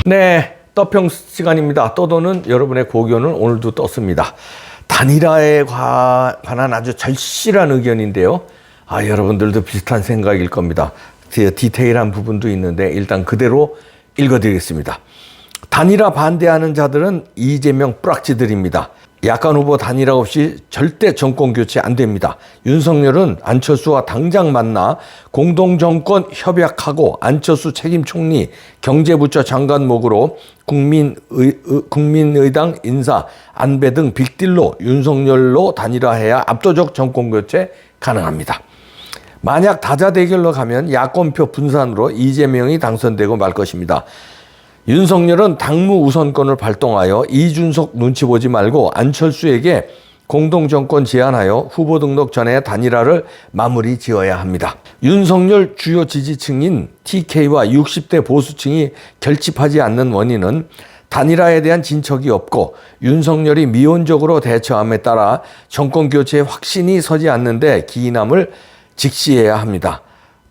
네, 떠평 시간입니다. 떠도는 여러분의 고견은 오늘도 떴습니다. 단일화에 관한 아주 절실한 의견인데요. 여러분들도 비슷한 생각일 겁니다. 디테일한 부분도 있는데 일단 그대로 읽어드리겠습니다. 단일화 반대하는 자들은 이재명 뿌락지들입니다. 야권 후보 단일화 없이 절대 정권 교체 안 됩니다. 윤석열은 안철수와 당장 만나 공동정권 협약하고 안철수 책임 총리, 경제부처 장관목으로 국민의당 인사, 안배 등 빅딜로 윤석열로 단일화해야 압도적 정권 교체 가능합니다. 만약 다자대결로 가면 야권표 분산으로 이재명이 당선되고 말 것입니다. 윤석열은 당무 우선권을 발동하여 이준석 눈치 보지 말고 안철수에게 공동정권 제안하여 후보 등록 전에 단일화를 마무리 지어야 합니다. 윤석열 주요 지지층인 TK와 60대 보수층이 결집하지 않는 원인은 단일화에 대한 진척이 없고 윤석열이 미온적으로 대처함에 따라 정권 교체에 확신이 서지 않는데 기인함을 직시해야 합니다.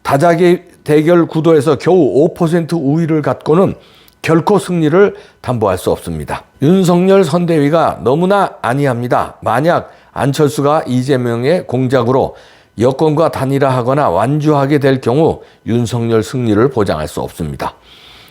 다자대결 구도에서 겨우 5% 우위를 갖고는 결코 승리를 담보할 수 없습니다. 윤석열 선대위가 너무나 아니합니다. 만약 안철수가 이재명의 공작으로 여권과 단일화하거나 완주하게 될 경우 윤석열 승리를 보장할 수 없습니다.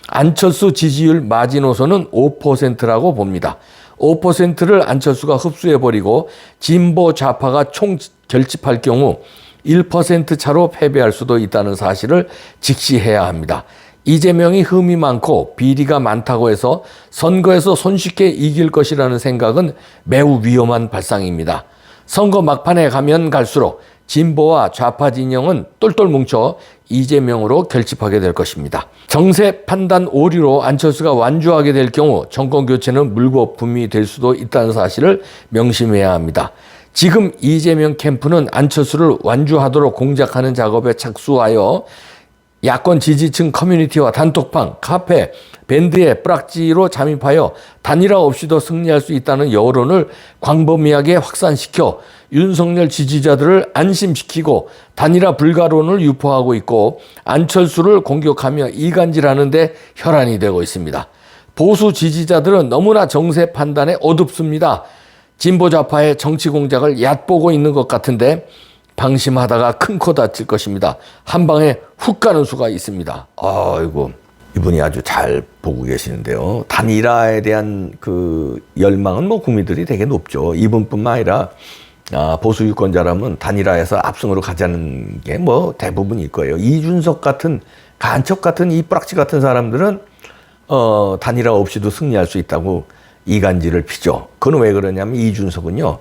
안철수 지지율 마지노선은 5%라고 봅니다. 5%를 안철수가 흡수해버리고 진보 좌파가 총 결집할 경우 1% 차로 패배할 수도 있다는 사실을 직시해야 합니다. 이재명이 흠이 많고 비리가 많다고 해서 선거에서 손쉽게 이길 것이라는 생각은 매우 위험한 발상입니다. 선거 막판에 가면 갈수록 진보와 좌파 진영은 똘똘 뭉쳐 이재명으로 결집하게 될 것입니다. 정세 판단 오류로 안철수가 완주하게 될 경우 정권 교체는 물거품이 될 수도 있다는 사실을 명심해야 합니다. 지금 이재명 캠프는 안철수를 완주하도록 공작하는 작업에 착수하여 야권 지지층 커뮤니티와 단톡방, 카페, 밴드에 뿌락지로 잠입하여 단일화 없이도 승리할 수 있다는 여론을 광범위하게 확산시켜 윤석열 지지자들을 안심시키고 단일화 불가론을 유포하고 있고 안철수를 공격하며 이간질하는 데 혈안이 되고 있습니다. 보수 지지자들은 너무나 정세 판단에 어둡습니다. 진보 좌파의 정치 공작을 얕보고 있는 것 같은데 방심하다가 큰 코 다칠 것입니다. 한 방에 훅 가는 수가 있습니다. 아이고, 이분이 아주 잘 보고 계시는데요. 단일화에 대한 그 열망은 국민들이 되게 높죠. 이분뿐만 아니라 보수 유권자라면 단일화에서 압승으로 가자는 게 대부분일 거예요. 이준석 같은 간첩 같은 이 뿌락지 같은 사람들은 단일화 없이도 승리할 수 있다고 이간질을 피죠. 그건 왜 그러냐면 이준석은요.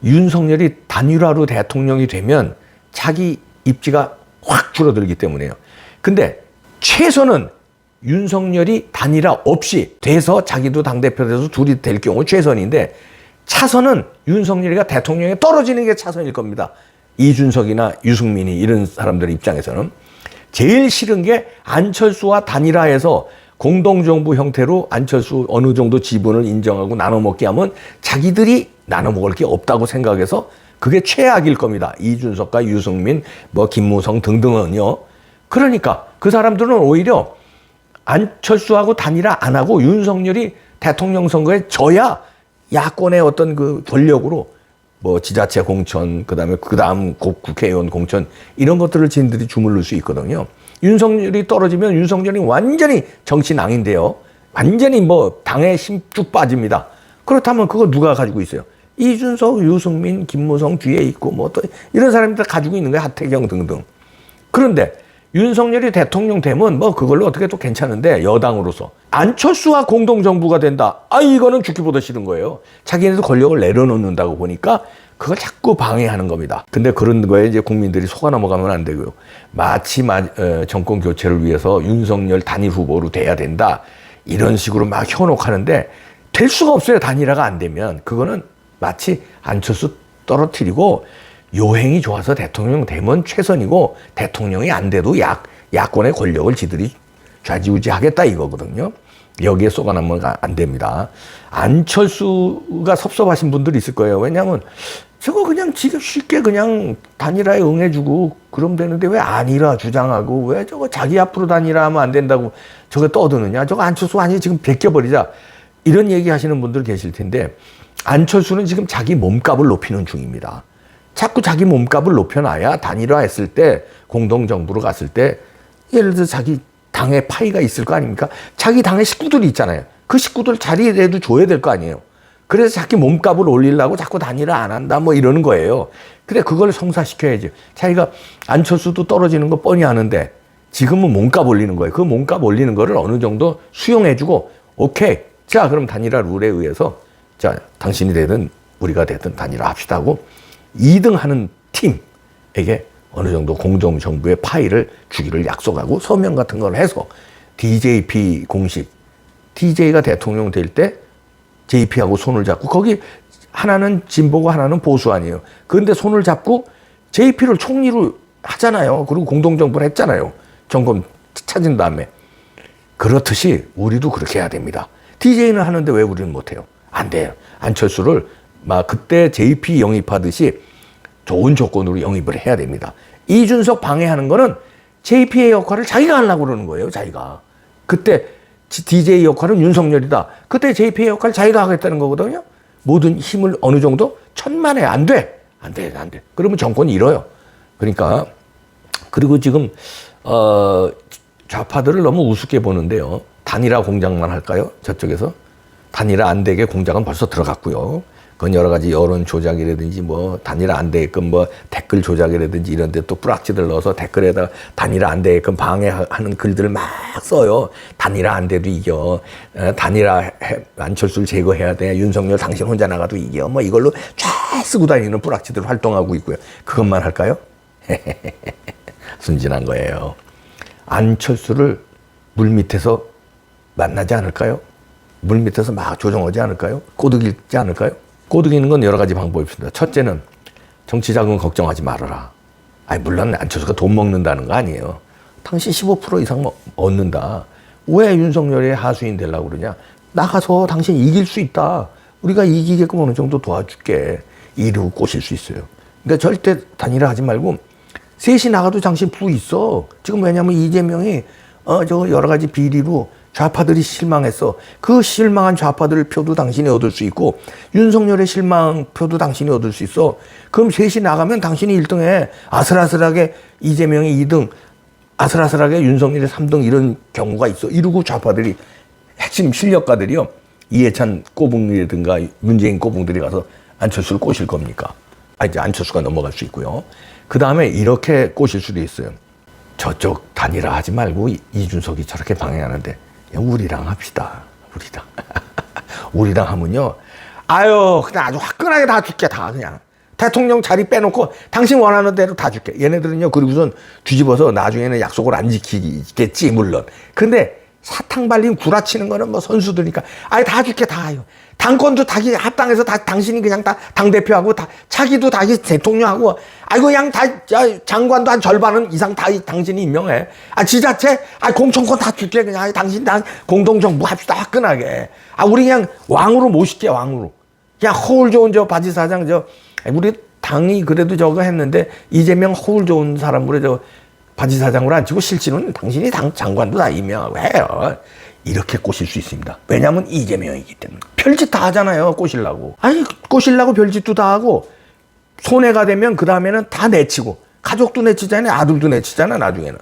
윤석열이 단일화로 대통령이 되면 자기 입지가 확 줄어들기 때문에요. 근데 최선은 윤석열이 단일화 없이 돼서 자기도 당대표 돼서 둘이 될 경우 최선인데 차선은 윤석열이가 대통령에 떨어지는 게 차선일 겁니다. 이준석이나 유승민이 이런 사람들 입장에서는. 제일 싫은 게 안철수와 단일화해서 공동정부 형태로 안철수 어느 정도 지분을 인정하고 나눠먹게 하면 자기들이 나눠먹을 게 없다고 생각해서 그게 최악일 겁니다. 이준석과 유승민, 김무성 등등은요. 그러니까 그 사람들은 오히려 안철수하고 단일화 안 하고 윤석열이 대통령 선거에 져야 야권의 어떤 그 권력으로 지자체 공천, 그다음 국회의원 공천 이런 것들을 진들이 주물를 수 있거든요. 윤석열이 떨어지면 윤석열이 완전히 정치낭인데요. 완전히 당에 힘 쭉 빠집니다. 그렇다면 그거 누가 가지고 있어요? 이준석, 유승민, 김무성 뒤에 있고 또 이런 사람들 가지고 있는 거예요. 하태경 등등. 그런데 윤석열이 대통령 되면 그걸로 어떻게 또 괜찮은데 여당으로서 안철수와 공동정부가 된다. 이거는 죽기 보다 싫은 거예요. 자기네도 권력을 내려놓는다고 보니까 그걸 자꾸 방해하는 겁니다. 근데 그런 거에 이제 국민들이 속아 넘어가면 안 되고요. 마치 정권 교체를 위해서 윤석열 단일 후보로 돼야 된다. 이런 식으로 막 현혹하는데 될 수가 없어요. 단일화가 안 되면. 그거는 마치 안철수 떨어뜨리고 요행이 좋아서 대통령 되면 최선이고 대통령이 안 돼도 야권의 권력을 지들이 좌지우지하겠다 이거거든요. 여기에 쏘가나면 안 됩니다. 안철수가 섭섭하신 분들이 있을 거예요. 왜냐하면 저거 그냥 지가 쉽게 그냥 단일화에 응해주고 그러면 되는데 왜 아니라 주장하고 왜 저거 자기 앞으로 단일화하면 안 된다고 저거 떠드느냐. 저거 안철수 아니 지금 베껴버리자. 이런 얘기 하시는 분들 계실 텐데 안철수는 지금 자기 몸값을 높이는 중입니다. 자꾸 자기 몸값을 높여놔야 단일화했을 때 공동정부로 갔을 때 예를 들어 자기 당에 파이가 있을 거 아닙니까? 자기 당에 식구들이 있잖아요. 그 식구들 자리라도 줘야 될 거 아니에요. 그래서 자기 몸값을 올리려고 자꾸 단일화 안 한다 뭐 이러는 거예요. 근데 그걸 성사시켜야지. 자기가 안철수도 떨어지는 거 뻔히 아는데 지금은 몸값 올리는 거예요. 그 몸값 올리는 거를 어느 정도 수용해주고 오케이. 자 그럼 단일화 룰에 의해서 자 당신이 되든 우리가 되든 단일화 합시다 하고 2등 하는 팀에게 어느 정도 공동정부의 파일을 주기를 약속하고 서명 같은 걸 해서 DJP 공식 DJ가 대통령 될 때 JP하고 손을 잡고 거기 하나는 진보고 하나는 보수 아니에요. 그런데 손을 잡고 JP를 총리로 하잖아요. 그리고 공동정부를 했잖아요. 정권 찾은 다음에. 그렇듯이 우리도 그렇게 해야 됩니다. DJ는 하는데 왜 우리는 못해요? 안 돼요. 안철수를 막 그때 JP 영입하듯이 좋은 조건으로 영입을 해야 됩니다. 이준석 방해하는 거는 JP의 역할을 자기가 하려고 그러는 거예요. 자기가. 그때 DJ 역할은 윤석열이다. 그때 JP의 역할을 자기가 하겠다는 거거든요. 모든 힘을 어느 정도 천만에 안 돼. 안 돼. 안 돼. 그러면 정권이 잃어요. 그러니까 그리고 지금 좌파들을 너무 우습게 보는데요. 단일화 공작만 할까요? 저쪽에서. 단일화 안 되게 공작은 벌써 들어갔고요. 그건 여러 가지 여론 조작이라든지 뭐 단일화 안 되게끔 뭐 댓글 조작이라든지 이런 데 또 뿌락지들 넣어서 댓글에다가 단일화 안 되게끔 방해하는 글들을 막 써요. 단일화 안 돼도 이겨. 단일화 안철수를 제거해야 돼. 윤석열 당신 혼자 나가도 이겨. 뭐 이걸로 쫙 쓰고 다니는 뿌락지들 활동하고 있고요. 그것만 할까요? 순진한 거예요. 안철수를 물밑에서 만나지 않을까요? 물밑에서 막 조정하지 않을까요? 꼬드기지 않을까요? 꼬드기는 건 여러 가지 방법이 있습니다. 첫째는 정치 자금 걱정하지 말아라. 아니 물론 안철수가 돈 먹는다는 거 아니에요. 당신 15% 이상 얻는다. 왜 윤석열의 하수인 되려고 그러냐? 나가서 당신 이길 수 있다. 우리가 이기게끔 어느 정도 도와줄게. 이러고 꼬실 수 있어요. 그러니까 절대 단일화 하지 말고 셋이 나가도 당신 부 있어. 지금 왜냐면 이재명이 저 여러 가지 비리로 좌파들이 실망했어. 그 실망한 좌파들 표도 당신이 얻을 수 있고 윤석열의 실망 표도 당신이 얻을 수 있어. 그럼 셋이 나가면 당신이 1등에 아슬아슬하게 이재명이 2등, 아슬아슬하게 윤석열이 3등 이런 경우가 있어. 이러고 좌파들이 핵심 실력가들이요. 이해찬 꼬붕이라든가 문재인 꼬붕들이 가서 안철수를 꼬실 겁니까? 이제 안철수가 넘어갈 수 있고요. 그 다음에 이렇게 꼬실 수도 있어요. 저쪽 단일화 하지 말고 이준석이 저렇게 방해하는데 우리랑 합시다. 우리랑 하면요. 아유 그냥 아주 화끈하게 다 줄게. 다 그냥 대통령 자리 빼놓고 당신 원하는 대로 다 줄게. 얘네들은요. 그리고선 뒤집어서 나중에는 약속을 안 지키겠지 물론. 근데 사탕 발림 구라치는 거는 뭐 선수들이니까 아예 다 줄게 다요. 당권도 다기 합당해서 다 당신이 그냥 다 당대표하고 다 차기도 다기 대통령하고 아이고 그냥 다 장관도 한 절반은 이상 다 당신이 임명해. 지자체 공천권 다 줄게 그냥 당신 다 공동정부 합시다 화끈하게. 우리 그냥 왕으로 모실게 왕으로. 그냥 허울 좋은 저 바지 사장 우리 당이 그래도 저거 했는데 이재명 허울 좋은 사람으로 저 바지 사장으로 앉히고 실제로는 당신이 당 장관도 다 임명하고 해요. 이렇게 꼬실 수 있습니다. 왜냐하면 이재명이기 때문에. 별짓 다 하잖아요. 꼬시려고. 꼬시려고 별짓도 다 하고 손해가 되면 그 다음에는 다 내치고 가족도 내치잖아요. 아들도 내치잖아 나중에는.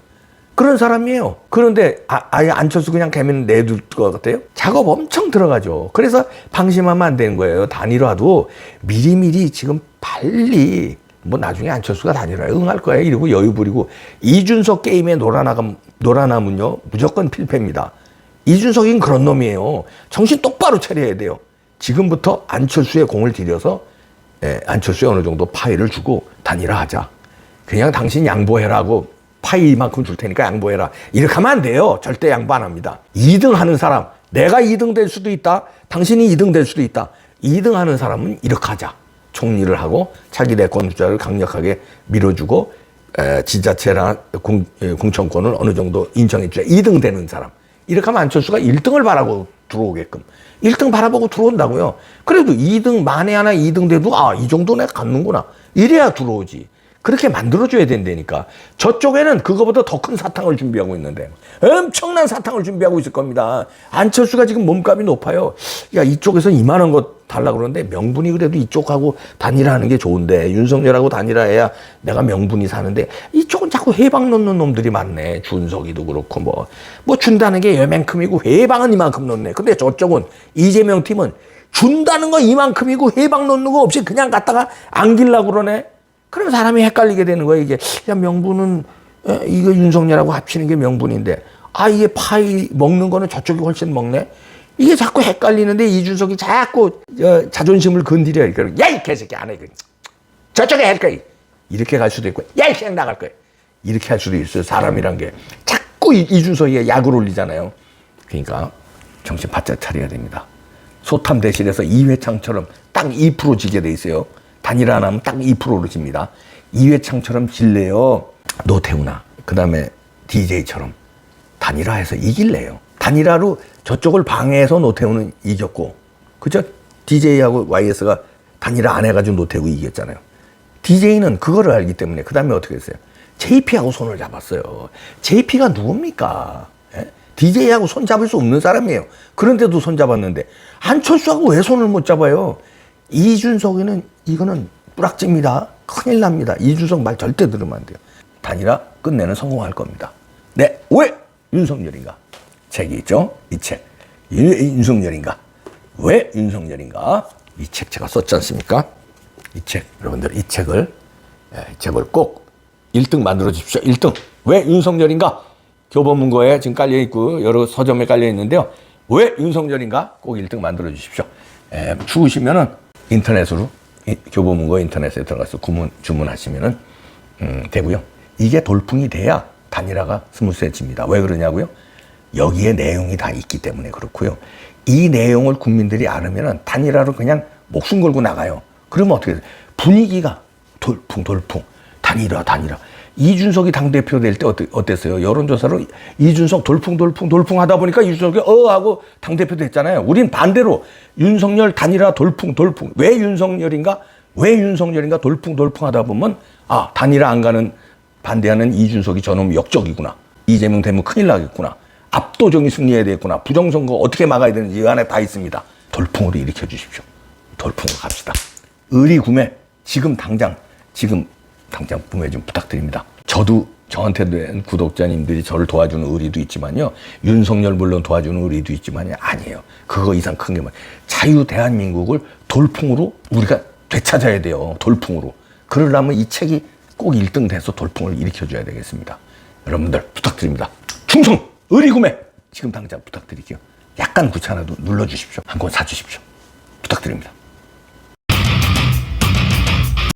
그런 사람이에요. 그런데 아예 안철수 그냥 개면 내둘 것 같아요? 작업 엄청 들어가죠. 그래서 방심하면 안 되는 거예요. 단일화도 미리미리 지금 빨리 뭐 나중에 안철수가 단일화에 응할 거야 이러고 여유 부리고 이준석 게임에 놀아나면요 무조건 필패입니다. 이준석인 그런 놈이에요. 정신 똑바로 차려야 돼요. 지금부터 안철수의 공을 들여서 안철수에 어느 정도 파이를 주고 단일화하자. 그냥 당신 양보해라고 파이만큼 줄 테니까 양보해라. 이렇게 하면 안 돼요. 절대 양보 안 합니다. 2등 하는 사람 내가 2등 될 수도 있다. 당신이 2등 될 수도 있다. 2등 하는 사람은 이렇게 하자. 총리를 하고 차기 대권 주자를 강력하게 밀어주고 지자체나 공천권을 어느 정도 인정해 주자. 2등 되는 사람. 이렇게 하면 안철수가 1등을 바라고 들어오게끔. 1등 바라보고 들어온다고요. 그래도 2등, 만에 하나 2등 돼도, 이 정도 내가 갖는구나. 이래야 들어오지. 그렇게 만들어줘야 된다니까. 저쪽에는 그거보다 더 큰 사탕을 준비하고 있는데, 엄청난 사탕을 준비하고 있을 겁니다. 안철수가 지금 몸값이 높아요. 야, 이쪽에서 이만한 거 달라고 그러는데, 명분이 그래도 이쪽하고 단일화하는 게 좋은데, 윤석열하고 단일화해야 내가 명분이 사는데, 이쪽은 자꾸 해방 넣는 놈들이 많네. 준석이도 그렇고, 뭐 준다는 게 요만큼이고, 해방은 이만큼 넣네. 근데 저쪽은, 이재명 팀은 준다는 거 이만큼이고, 해방 넣는 거 없이 그냥 갖다가 안기려고 그러네. 그럼 사람이 헷갈리게 되는 거야, 이게. 야, 명분은, 이거 윤석열하고 합치는 게 명분인데, 이게 파이 먹는 거는 저쪽이 훨씬 먹네? 이게 자꾸 헷갈리는데, 이준석이 자꾸 자존심을 건드려. 야, 이 개새끼 안 해. 저쪽에 할 거야. 이렇게 갈 수도 있고, 야, 그냥 나갈 거야. 이렇게 할 수도 있어요, 사람이란 게. 자꾸 이준석이 약을 올리잖아요. 그러니까, 정신 바짝 차려야 됩니다. 소탐 대실에서 이회창처럼 딱 2% 지게 돼 있어요. 단일화 안 하면 딱 2%로 집니다. 이회창처럼 질래요. 노태우나 그 다음에 DJ처럼 단일화해서 이길래요. 단일화로 저쪽을 방해해서 노태우는 이겼고, 그죠? DJ하고 YS가 단일화 안 해가지고 노태우 이겼잖아요. DJ는 그거를 알기 때문에 그 다음에 어떻게 했어요? JP하고 손을 잡았어요. JP가 누굽니까? DJ하고 손 잡을 수 없는 사람이에요. 그런데도 손 잡았는데 안철수하고 왜 손을 못 잡아요? 이준석이는 이거는 뿌락집니다. 큰일 납니다. 이준석 말 절대 들으면 안 돼요. 단일화 끝내는 성공할 겁니다. 네, 왜 윤석열인가? 책이 있죠? 이 책. 왜 윤석열인가? 왜 윤석열인가? 이 책 제가 썼지 않습니까? 이 책, 여러분들 이 책을 꼭 1등 만들어 주십시오. 1등. 왜 윤석열인가? 교보문고에 지금 깔려 있고 여러 서점에 깔려 있는데요. 왜 윤석열인가? 꼭 1등 만들어 주십시오. 추우시면은 인터넷으로 교보문고 인터넷에 들어가서 주문하시면은 되고요. 이게 돌풍이 돼야 단일화가 스무스해집니다. 왜 그러냐고요? 여기에 내용이 다 있기 때문에 그렇고요. 이 내용을 국민들이 알으면은 단일화로 그냥 목숨 걸고 나가요. 그러면 어떻게 돼요? 분위기가 돌풍 단일화. 이준석이 당대표 될 때 어땠어요? 여론조사로 이준석 돌풍 하다 보니까 이준석이 하고 당대표 됐잖아요. 우린 반대로 윤석열 단일화 돌풍. 왜 윤석열인가 돌풍 하다 보면 단일화 안 가는 반대하는 이준석이 저놈 역적이구나. 이재명 되면 큰일 나겠구나. 압도적인 승리해야 되겠구나. 부정선거 어떻게 막아야 되는지 이 안에 다 있습니다. 돌풍으로 일으켜 주십시오. 돌풍으로 갑시다. 의리 구매 지금 당장 구매 좀 부탁드립니다. 저도 저한테 된 구독자님들이 저를 도와주는 의리도 있지만요. 윤석열 물론 도와주는 의리도 있지만요. 아니에요. 그거 이상 큰 게 뭐예요. 자유 대한민국을 돌풍으로 우리가 되찾아야 돼요. 돌풍으로. 그러려면 이 책이 꼭 1등 돼서 돌풍을 일으켜줘야 되겠습니다. 여러분들 부탁드립니다. 충성! 의리 구매! 지금 당장 부탁드릴게요. 약간 귀찮아도 눌러주십시오. 한 권 사주십시오. 부탁드립니다.